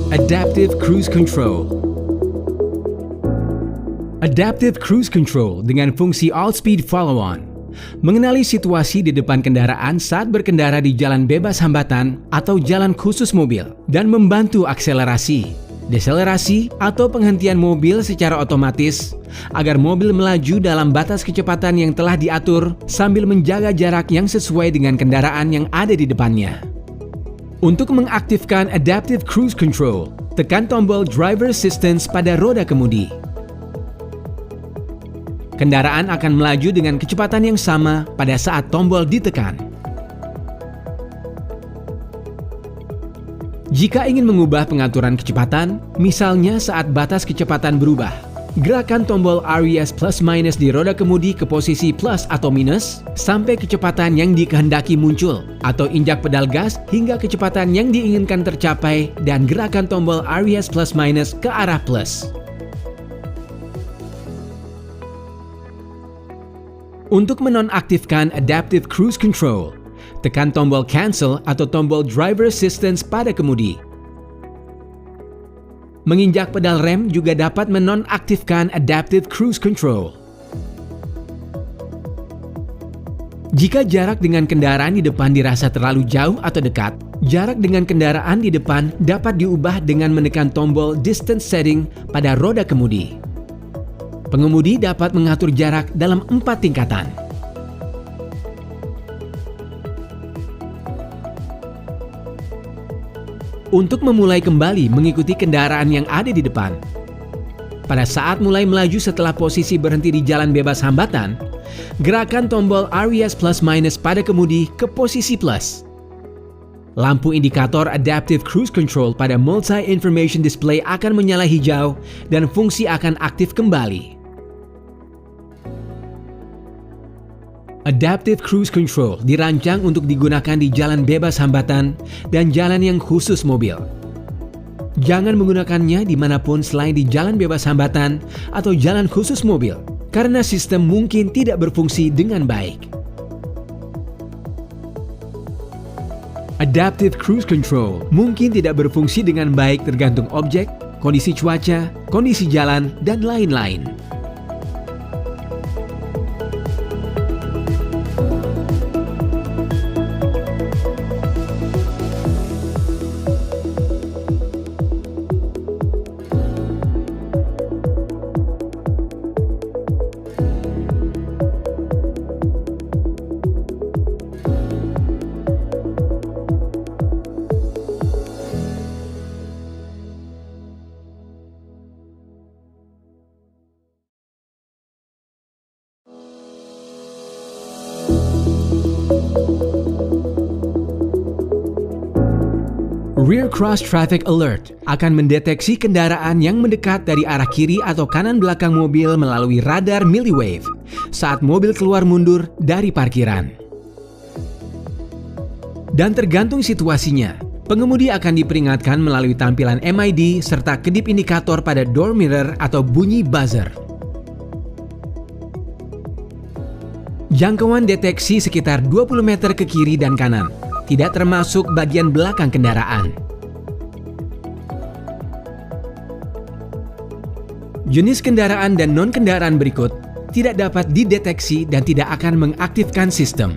Adaptive Cruise Control. Adaptive Cruise Control dengan fungsi All Speed Follow-on mengenali situasi di depan kendaraan saat berkendara di jalan bebas hambatan atau jalan khusus mobil dan membantu akselerasi, deselerasi, atau penghentian mobil secara otomatis agar mobil melaju dalam batas kecepatan yang telah diatur sambil menjaga jarak yang sesuai dengan kendaraan yang ada di depannya. Untuk mengaktifkan Adaptive Cruise Control, tekan tombol Driver Assistance pada roda kemudi. Kendaraan akan melaju dengan kecepatan yang sama pada saat tombol ditekan. Jika ingin mengubah pengaturan kecepatan, misalnya saat batas kecepatan berubah, gerakan tombol RES plus minus di roda kemudi ke posisi plus atau minus sampai kecepatan yang dikehendaki muncul, atau injak pedal gas hingga kecepatan yang diinginkan tercapai dan gerakan tombol RES plus minus ke arah plus. Untuk menonaktifkan Adaptive Cruise Control, tekan tombol Cancel atau tombol Driver Assistance pada kemudi. Menginjak pedal rem juga dapat menonaktifkan Adaptive Cruise Control. Jika jarak dengan kendaraan di depan dirasa terlalu jauh atau dekat, jarak dengan kendaraan di depan dapat diubah dengan menekan tombol Distance Setting pada roda kemudi. Pengemudi dapat mengatur jarak dalam 4 tingkatan. Untuk memulai kembali mengikuti kendaraan yang ada di depan. Pada saat mulai melaju setelah posisi berhenti di jalan bebas hambatan, gerakan tombol RES plus minus pada kemudi ke posisi plus. Lampu indikator Adaptive Cruise Control pada Multi Information Display akan menyala hijau dan fungsi akan aktif kembali. Adaptive Cruise Control dirancang untuk digunakan di jalan bebas hambatan dan jalan yang khusus mobil. Jangan menggunakannya dimanapun selain di jalan bebas hambatan atau jalan khusus mobil, karena sistem mungkin tidak berfungsi dengan baik. Adaptive Cruise Control mungkin tidak berfungsi dengan baik tergantung objek, kondisi cuaca, kondisi jalan, dan lain-lain. Rear Cross Traffic Alert akan mendeteksi kendaraan yang mendekat dari arah kiri atau kanan belakang mobil melalui radar milliwave saat mobil keluar mundur dari parkiran. Dan tergantung situasinya, pengemudi akan diperingatkan melalui tampilan MID serta kedip indikator pada door mirror atau bunyi buzzer. Jangkauan deteksi sekitar 20 meter ke kiri dan kanan, tidak termasuk bagian belakang kendaraan. Jenis kendaraan dan non-kendaraan berikut tidak dapat dideteksi dan tidak akan mengaktifkan sistem.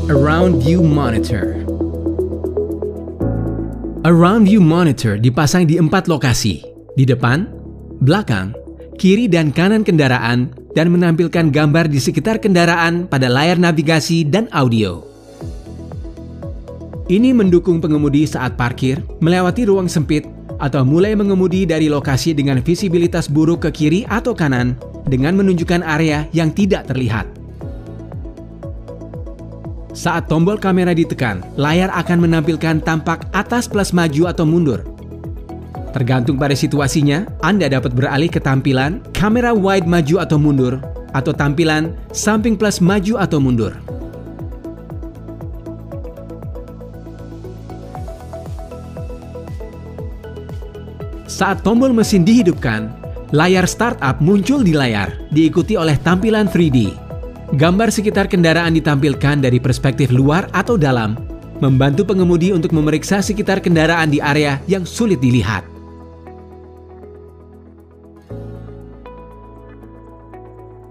Around View Monitor. Around View Monitor dipasang di 4 lokasi, di depan, belakang, kiri dan kanan kendaraan, dan menampilkan gambar di sekitar kendaraan pada layar navigasi dan audio. Ini mendukung pengemudi saat parkir, melewati ruang sempit, atau mulai mengemudi dari lokasi dengan visibilitas buruk ke kiri atau kanan dengan menunjukkan area yang tidak terlihat. Saat tombol kamera ditekan, layar akan menampilkan tampak atas plus maju atau mundur. Tergantung pada situasinya, Anda dapat beralih ke tampilan kamera wide maju atau mundur, atau tampilan samping plus maju atau mundur. Saat tombol mesin dihidupkan, layar startup muncul di layar, diikuti oleh tampilan 3D. Gambar sekitar kendaraan ditampilkan dari perspektif luar atau dalam, membantu pengemudi untuk memeriksa sekitar kendaraan di area yang sulit dilihat.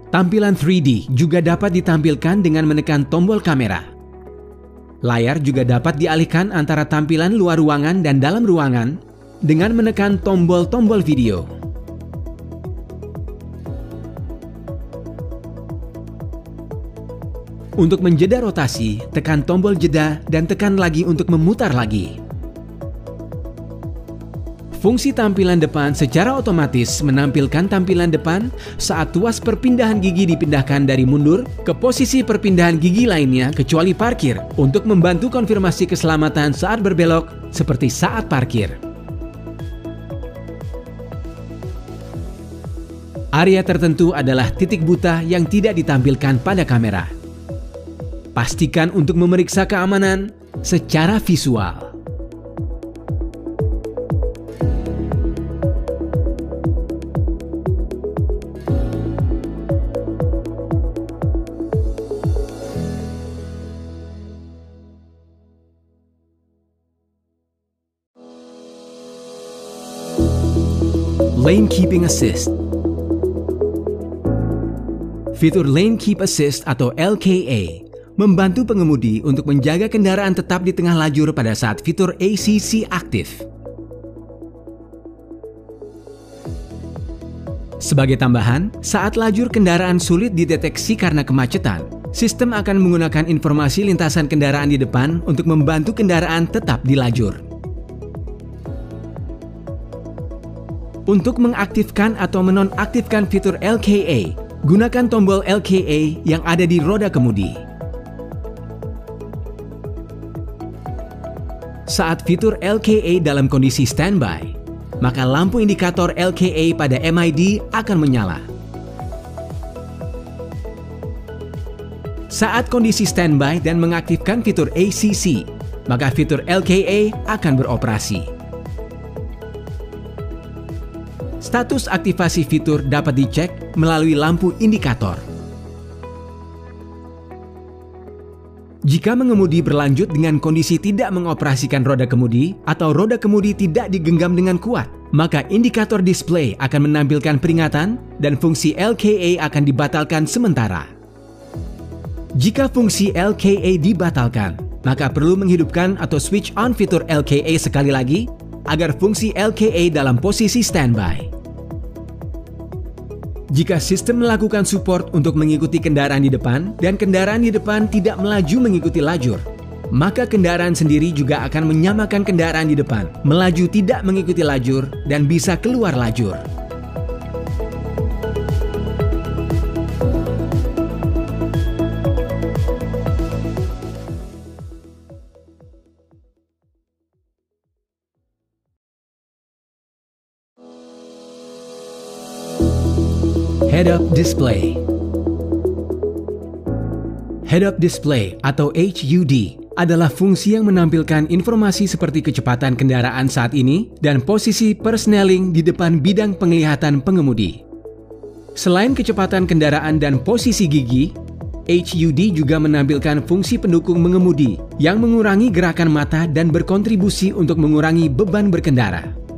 Tampilan 3D juga dapat ditampilkan dengan menekan tombol kamera. Layar juga dapat dialihkan antara tampilan luar ruangan dan dalam ruangan dengan menekan tombol-tombol video. Untuk menjeda rotasi, tekan tombol jeda dan tekan lagi untuk memutar lagi. Fungsi tampilan depan secara otomatis menampilkan tampilan depan saat tuas perpindahan gigi dipindahkan dari mundur ke posisi perpindahan gigi lainnya kecuali parkir untuk membantu konfirmasi keselamatan saat berbelok seperti saat parkir. Area tertentu adalah titik buta yang tidak ditampilkan pada kamera. Pastikan untuk memeriksa keamanan secara visual. Lane Keeping Assist. Fitur Lane Keep Assist atau LKA membantu pengemudi untuk menjaga kendaraan tetap di tengah lajur pada saat fitur ACC aktif. Sebagai tambahan, saat lajur kendaraan sulit dideteksi karena kemacetan, sistem akan menggunakan informasi lintasan kendaraan di depan untuk membantu kendaraan tetap di lajur. Untuk mengaktifkan atau menonaktifkan fitur LKA, gunakan tombol LKA yang ada di roda kemudi. Saat fitur LKA dalam kondisi standby, maka lampu indikator LKA pada MID akan menyala. Saat kondisi standby dan mengaktifkan fitur ACC, maka fitur LKA akan beroperasi. Status aktivasi fitur dapat dicek melalui lampu indikator. Jika mengemudi berlanjut dengan kondisi tidak mengoperasikan roda kemudi atau roda kemudi tidak digenggam dengan kuat, maka indikator display akan menampilkan peringatan dan fungsi LKA akan dibatalkan sementara. Jika fungsi LKA dibatalkan, maka perlu menghidupkan atau switch on fitur LKA sekali lagi agar fungsi LKA dalam posisi standby. Jika sistem melakukan support untuk mengikuti kendaraan di depan dan kendaraan di depan tidak melaju mengikuti lajur, maka kendaraan sendiri juga akan menyamakan kendaraan di depan, melaju tidak mengikuti lajur dan bisa keluar lajur. Head-up Display. Head-up Display atau HUD adalah fungsi yang menampilkan informasi seperti kecepatan kendaraan saat ini dan posisi persneling di depan bidang penglihatan pengemudi. Selain kecepatan kendaraan dan posisi gigi, HUD juga menampilkan fungsi pendukung mengemudi yang mengurangi gerakan mata dan berkontribusi untuk mengurangi beban berkendara.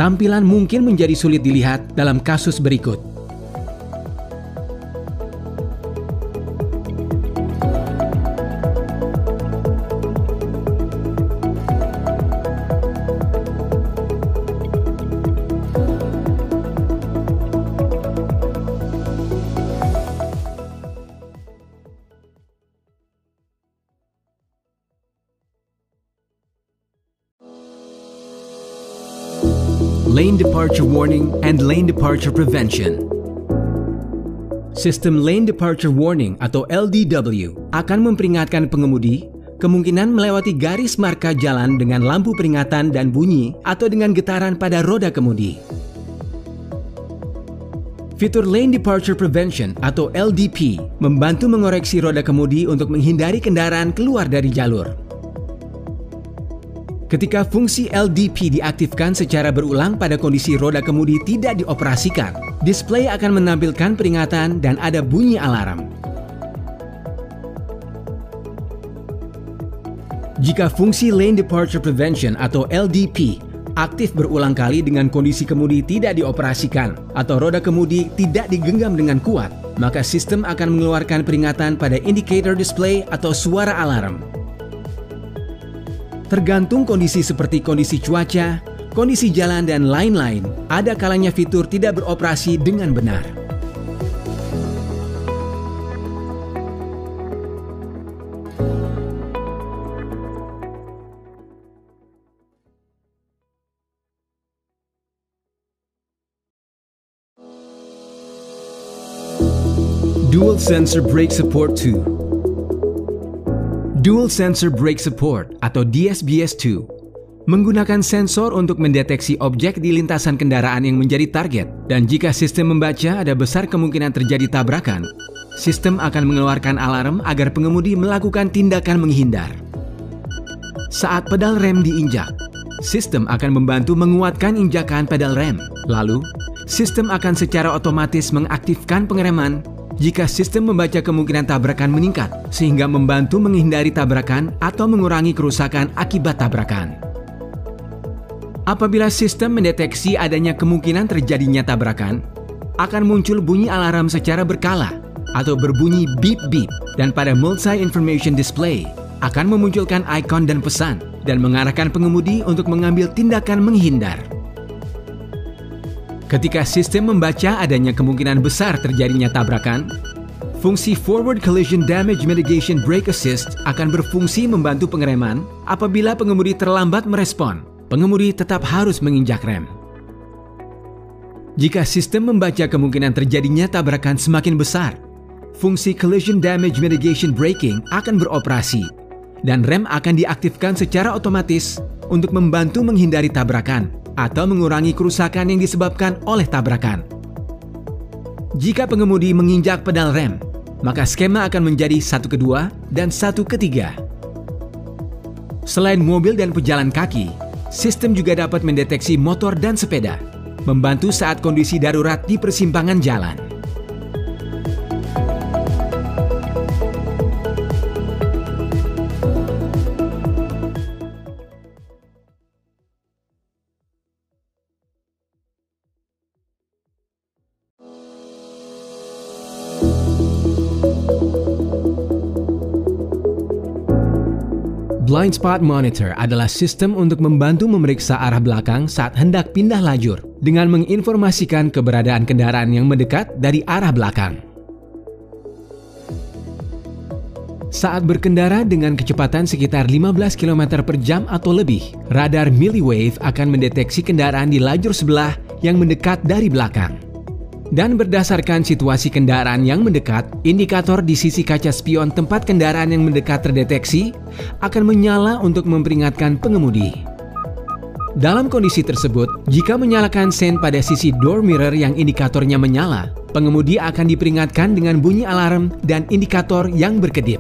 Tampilan mungkin menjadi sulit dilihat dalam kasus berikut. Lane Departure Warning and Lane Departure Prevention. Sistem Lane Departure Warning atau LDW akan memperingatkan pengemudi kemungkinan melewati garis marka jalan dengan lampu peringatan dan bunyi atau dengan getaran pada roda kemudi. Fitur Lane Departure Prevention atau LDP membantu mengoreksi roda kemudi untuk menghindari kendaraan keluar dari jalur. Ketika fungsi LDP diaktifkan secara berulang pada kondisi roda kemudi tidak dioperasikan, display akan menampilkan peringatan dan ada bunyi alarm. Jika fungsi Lane Departure Prevention atau LDP aktif berulang kali dengan kondisi kemudi tidak dioperasikan atau roda kemudi tidak digenggam dengan kuat, maka sistem akan mengeluarkan peringatan pada indicator display atau suara alarm. Tergantung kondisi seperti kondisi cuaca, kondisi jalan, dan lain-lain, ada kalanya fitur tidak beroperasi dengan benar. Dual Sensor Brake Support 2. Dual Sensor Brake Support atau DSBS2 menggunakan sensor untuk mendeteksi objek di lintasan kendaraan yang menjadi target, dan jika sistem membaca ada besar kemungkinan terjadi tabrakan, sistem akan mengeluarkan alarm agar pengemudi melakukan tindakan menghindar. Saat pedal rem diinjak, sistem akan membantu menguatkan injakan pedal rem. Lalu, sistem akan secara otomatis mengaktifkan pengereman jika sistem membaca kemungkinan tabrakan meningkat, sehingga membantu menghindari tabrakan atau mengurangi kerusakan akibat tabrakan. Apabila sistem mendeteksi adanya kemungkinan terjadinya tabrakan, akan muncul bunyi alarm secara berkala atau berbunyi beep-beep, dan pada multi-information display akan memunculkan ikon dan pesan dan mengarahkan pengemudi untuk mengambil tindakan menghindar. Ketika sistem membaca adanya kemungkinan besar terjadinya tabrakan, fungsi Forward Collision Damage Mitigation Brake Assist akan berfungsi membantu pengereman. Apabila pengemudi terlambat merespon, pengemudi tetap harus menginjak rem. Jika sistem membaca kemungkinan terjadinya tabrakan semakin besar, fungsi Collision Damage Mitigation Braking akan beroperasi, dan rem akan diaktifkan secara otomatis untuk membantu menghindari tabrakan atau mengurangi kerusakan yang disebabkan oleh tabrakan. Jika pengemudi menginjak pedal rem, maka skema akan menjadi 1 ke 2 dan 1 ke 3. Selain mobil dan pejalan kaki, sistem juga dapat mendeteksi motor dan sepeda, membantu saat kondisi darurat di persimpangan jalan. Blind Spot Monitor adalah sistem untuk membantu memeriksa arah belakang saat hendak pindah lajur dengan menginformasikan keberadaan kendaraan yang mendekat dari arah belakang. Saat berkendara dengan kecepatan sekitar 15 km per jam atau lebih, radar milliwave akan mendeteksi kendaraan di lajur sebelah yang mendekat dari belakang. Dan berdasarkan situasi kendaraan yang mendekat, indikator di sisi kaca spion tempat kendaraan yang mendekat terdeteksi akan menyala untuk memperingatkan pengemudi. Dalam kondisi tersebut, jika menyalakan sen pada sisi door mirror yang indikatornya menyala, pengemudi akan diperingatkan dengan bunyi alarm dan indikator yang berkedip.